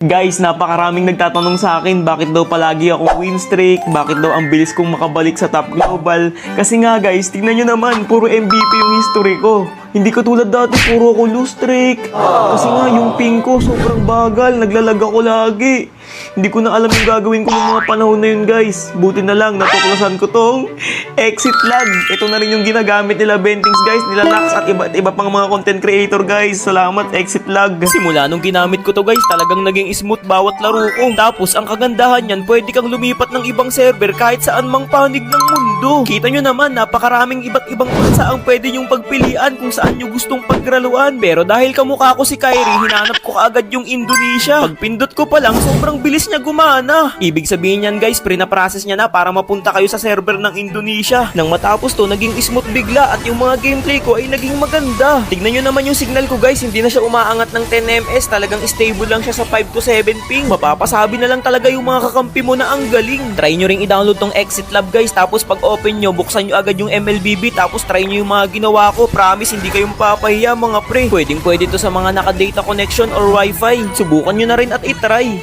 Guys, napakaraming nagtatanong sa akin bakit daw palagi akong win streak, bakit daw ang bilis kong makabalik sa top global. Kasi nga guys, tingnan nyo naman, puro MVP yung history ko. Hindi ko tulad dati, puro ako lose streak. Kasi nga yung ping ko sobrang bagal, naglalag ako lagi. Hindi ko na alam yung gagawin ko ng mga panahon na yun guys. Buti na lang, natuklasan ko tong exit lag. Ito na rin yung ginagamit nila Bentings guys, nila Lax at iba't iba pang mga content creator guys. Salamat exit lag. Simula nung ginamit ko to guys, talagang naging smooth bawat laro ko. Tapos ang kagandahan yan, pwede kang lumipat ng ibang server kahit saan mang panig ng mundo. Kita nyo naman, napakaraming iba't ibang bansa ang pwede nyong pagpilian kung saan nyo gustong paggraluan. Pero dahil kamukha ko si Kyrie, hinanap ko kaagad yung Indonesia. Pagpindot ko pa lang, sobrang bilis niya gumana. Ibig sabihin yan guys, pre-na-process niya na para mapunta kayo sa server ng Indonesia. Nang matapos to, naging smooth bigla at yung mga gameplay ko ay naging maganda. Tignan nyo naman yung signal ko guys, hindi na siya umaangat ng 10 ms, talagang stable lang siya sa 5 to 7 ping. Mapapasabi na lang talaga yung mga kakampi mo na ang galing. Try nyo ring i-download tong Exit Lab guys, tapos pag open nyo, buksan nyo agad yung MLBB, tapos try nyo yung mga ginawa ko. Promise, hindi kayo mapapahiya mga pre. Pwedeng pwede to sa mga naka-data connection or wifi. Subukan nyo na rin at itry.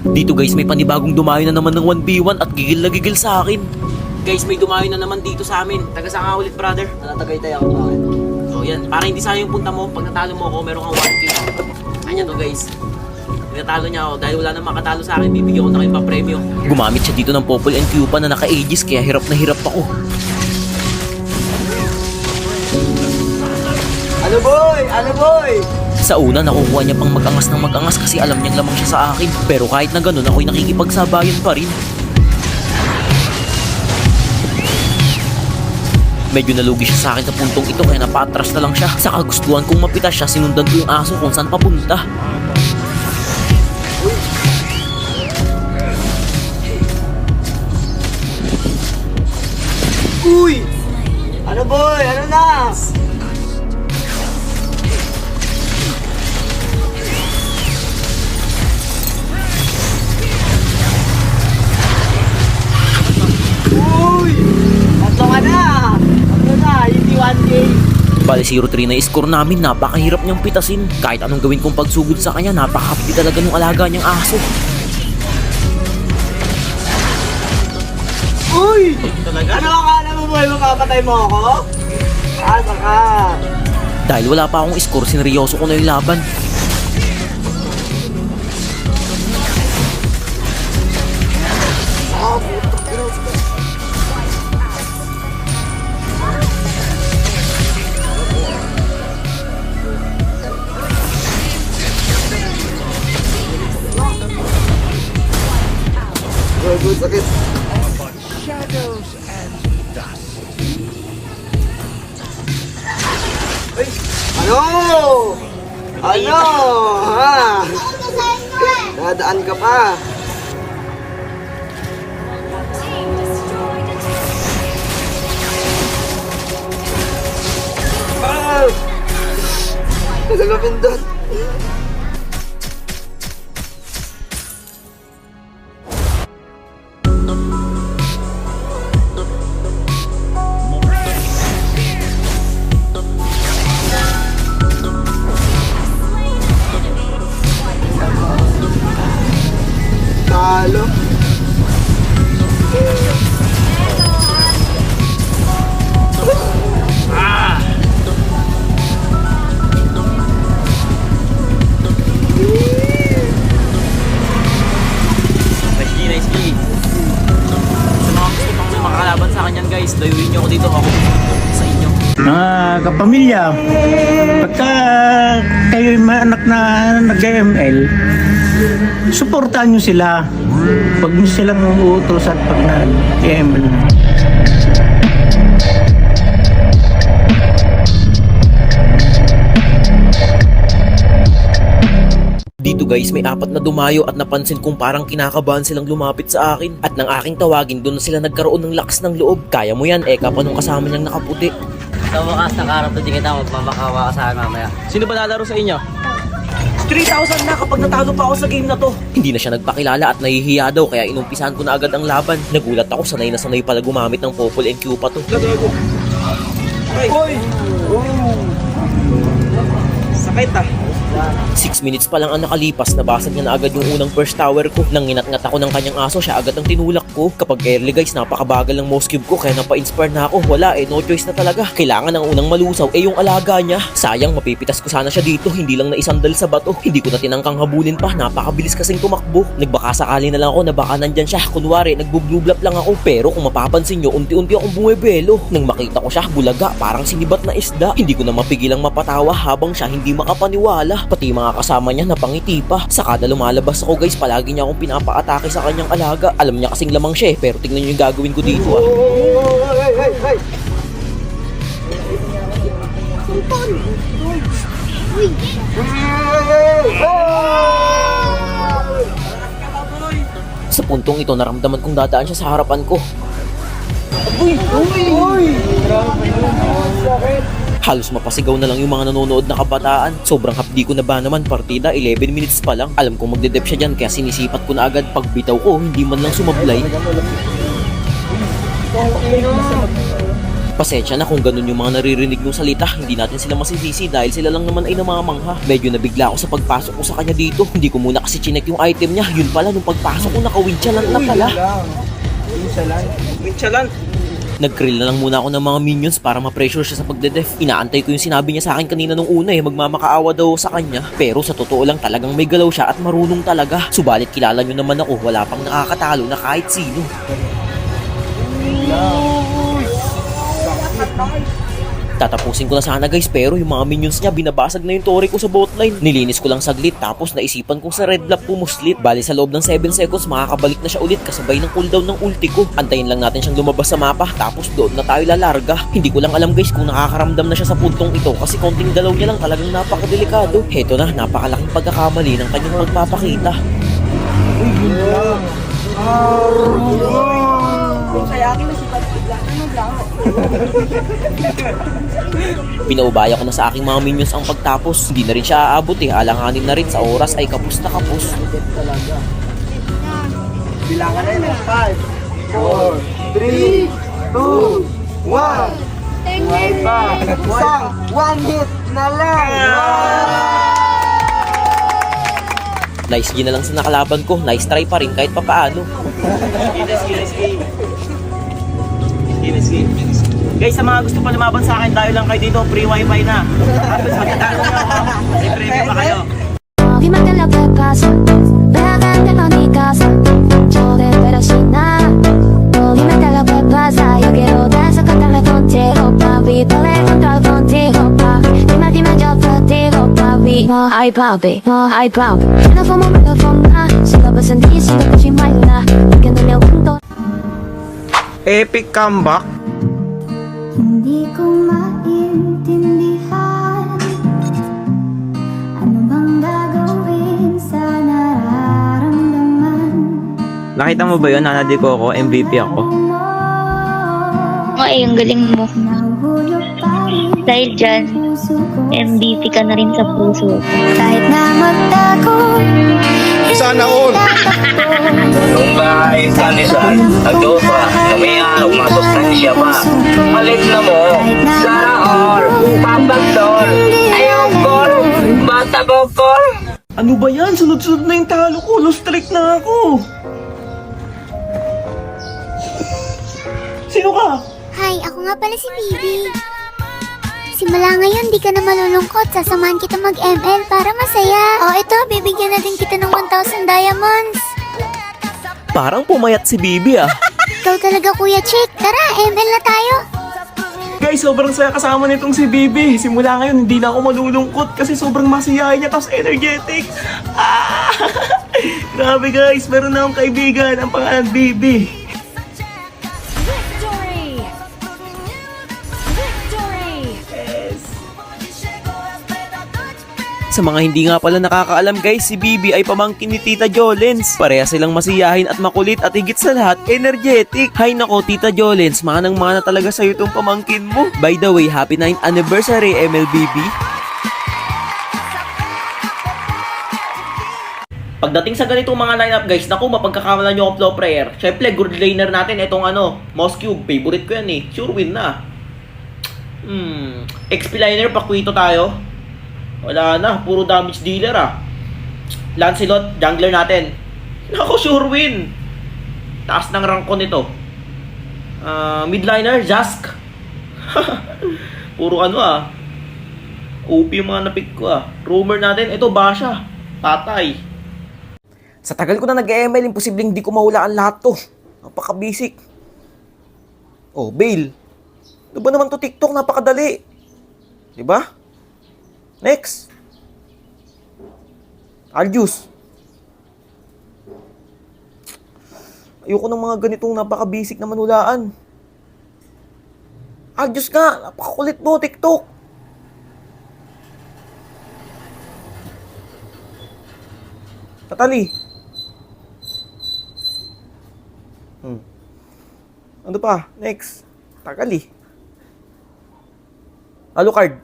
Dito guys, may panibagong dumayo na naman ng 1v1 at gigil na gigil sa akin. Guys, may dumayo na naman dito sa amin. Taga saan ka ulit, brother? Tagaytay ako bakit? So yan, para hindi sayang yung punta mo, pag natalo mo ako, meron kang 1k. Kanya to guys. Pag natalo niya ako, dahil wala nang makatalo sa akin, bibigyan ko na kayo pa premyo. Gumamit siya dito ng Popol and Cupa na naka-aegis, kaya hirap na hirap ako. Ano boy? Ano boy? Sa una, nakukuha niya pang mag-angas ng mag-angas kasi alam niyang lamang siya sa akin. Pero kahit na ganun, ako'y nakikipagsabayan pa rin. Medyo nalugi siya sa akin sa puntong ito kaya napatras na lang siya. Sa kagustuhan kong mapitas siya, sinundan ko yung aso kung saan papunta. Uy! Ano boy? Ano na? Uy! Tatlo ka na! Ano na? Hindi 1K. Bale 0-3 na score namin, napakahirap niyang pitasin. Kahit anong gawin kong pagsugod sa kanya, napakahapdi talaga nung alaga niyang aso. Uy! Talaga? Ano akala mo boy? Makapatay mo ako? Asa ka? Dahil wala pa akong score, sineryoso ko na yung laban. Good, sakit. Ay! Ano? Ano? Ha? Nadaan ka pa. Ah! Nagalapin doon. Talo. Nice G. Sa mga gusto pang makakalaban sa akin yan guys, dayuin niyo ako dito, ako sa inyo. Mga kapamilya, pagka kayo'y may anak na nag-ML, suportahan nyo sila. Huwag nyo silang uutosan pag nag-ML na. Dito guys, may 4 na dumayo at napansin kong parang kinakabahan silang lumapit sa akin. At nang aking tawagin, doon na sila nagkaroon ng lakas ng loob. Kaya mo yan, Eka pa nung kasama niyang nakaputi. Sa wakas nakarap na din kita, magmamakawa ka sa akin mamaya. Sino ba lalaro sa inyo? 3,000 na kapag natalo pa ako sa game na to. Hindi na siya nagpakilala at nahihiya daw kaya inumpisahan ko na agad ang laban. Nagulat ako, sanay na sanay pala gumamit ng Popol and Cupa to. Hoy! Sakit ah. 6 minutes pa lang ang nakalipas, nabasag niya na agad yung unang first tower ko. Nang inat-ngat ako ng kanyang aso, siya agad ang tinulak ko. Kapag early guys, napakabagal ng mouse cube ko, kaya napa-inspire na ako. Wala no choice na talaga. Kailangan ng unang malusaw yung alaga niya. Sayang, mapipitas ko sana siya dito, hindi lang naisandal sa bato. Hindi ko na tinangkang habulin pa, napakabilis kasing tumakbo. Nagbaka sakali na lang ako na baka nandyan siya. Kunwari, nagbo-blue-blap lang ako. Pero kung mapapansin nyo, unti-unti akong bumibelo. Nang makita ko siya, bulaga, parang sinibat na isda. Hindi ko na mapigilang mapatawa habang siya hindi makapaniwala. Pati mga kasama niya napangiti pa. Saka na lumalabas ako guys, palagi niya akong pinapaatake sa kanyang alaga. Alam niya kasing lamang siya pero tingnan niyo yung gagawin ko dito Sa puntong ito, naramdaman kong dadaan siya sa harapan ko. Halos mapasigaw na lang yung mga nanonood na kabataan. Sobrang hapdi ko na ba naman, partida 11 minutes pa lang. Alam kong magdedep siya dyan kaya sinisipat ko na agad. Pagbitaw ko, hindi man lang sumablay. Pasensya na kung ganun yung mga naririnig ng salita. Hindi natin sila masisisi dahil sila lang naman ay namamangha. Medyo nabigla ako sa pagpasok ko sa kanya dito. Hindi ko muna kasi chinek yung item niya. Yun pala, nung pagpasok ko naka-winchalant na pala. Winchalant. Nag-grill na lang muna ako ng mga minions para ma-pressure siya sa pagde-def. Inaantay ko yung sinabi niya sa akin kanina nung una magmamakaawa daw sa kanya. Pero sa totoo lang talagang may galaw siya at marunong talaga. Subalit kilala nyo naman ako, wala pang nakakatalo na kahit sino. Tatapusin ko na sana guys, pero yung mga minions niya binabasag na yung tore ko sa botline. Nilinis ko lang saglit tapos naisipan ko sa red block pumuslit. Bali sa loob ng 7 seconds makakabalik na siya ulit kasabay ng cooldown ng ulti ko. Antayin lang natin siyang lumabas sa mapa tapos doon na tayo lalarga. Hindi ko lang alam guys kung nakakaramdam na siya sa puntong ito kasi konting galaw niya lang talagang napakadelikado. Heto na, napakalaking pagkakamali ng kanyang magpapakita. Pinaubaya ko na sa aking mga minions ang pagtapos. Hindi na rin siya aabot alanganin na rin sa oras ay kapos na kapos. Bilangan na yun. 5, 4, 3, 2, 1. Isang one hit na lang. Nice G na lang sa nakalaban ko. Nice try pa rin kahit papaano. Guys, sa mga gusto pa lumaban sa akin, tayo lang kayo dito, free wifi na. Tapos magtatalo nyo ako, may preview pa kayo. Dime qué es lo que pasa, realmente no ni casa. Yo de pero sin nada. Oh, dime qué es lo que pasa. Yo quiero desacatarme contigo, papi. Poder control contigo, papi. Dime yo te digo, papi. No hay papi, no hay papi. Si no fumo, me lo fuma. Si lo ves en ti, si lo escucho y baila. Porque no me aguanto. Epic comeback. Hindi ko maintindihan. Ano bang gagawin sa nararamdaman? Nakita mo ba yun? Nanadiko ako, MVP ako. Ay, ang galing mo. Nahulog pa rin Dahil dyan, puso ko. MVP ka na rin sa puso. Kahit na magtago, sana all. Nung kahit kanisan, nagdopa, namaya, masustansya pa. Malit na mo, sana all, papagtol, ayaw kol, bata bokol. Ano ba yan? Sunod-sunod na yung talo ko. Lost streak na ako. Sino ka? Hi, ako nga pala si Bibi. Simula ngayon, di ka na malulungkot. Sasamahan kita mag-ML para masaya. Oh, ito, bibigyan na din kita ng 1,000 diamonds. Parang pumayat si Bibi Ikaw talaga, Kuya Chick. Tara, ML na tayo. Guys, sobrang saya kasama nitong si Bibi. Simula ngayon, hindi na ako malulungkot kasi sobrang masiyahin niya tapos energetic. Ah! Grabe guys, meron na akong kaibigan. Ang pangalan, Bibi. Sa mga hindi nga pala nakakaalam guys, si Bibi ay pamangkin ni Tita Jolens. Pareha silang masiyahin at makulit at higit sa lahat, energetic. Hay nako Tita Jolens, manang-mana talaga sa'yo itong pamangkin mo. By the way, happy 9th anniversary MLBB. Pagdating sa ganitong mga lineup guys, naku, mapagkakamalan nyo ang flow prayer. Siyempre, good laner natin, itong mouse cube. Favorite ko yan sure win na. XP liner, pakwito tayo. Wala na, puro damage dealer ah. Lancelot, jungler natin. Nako, sure win. Taas ng rank ko nito. Midliner, Jask. Puro ano ah. OP yung mga napick ko ah. Roamer natin, ito Basha. Patay. Sa tagal ko na nag-ML, imposibleng di ko mahulaan lahat to. Napaka-basic. Oh, Bale. Ano ba naman to TikTok? Napakadali. Diba? Next. Aljus. Ayoko ng mga ganitong napaka-basic na manulaan. Aljus nga, napakakulit mo, TikTok. Tatali. Ano pa? Next. Tagali. Alucard.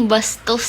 Bastos.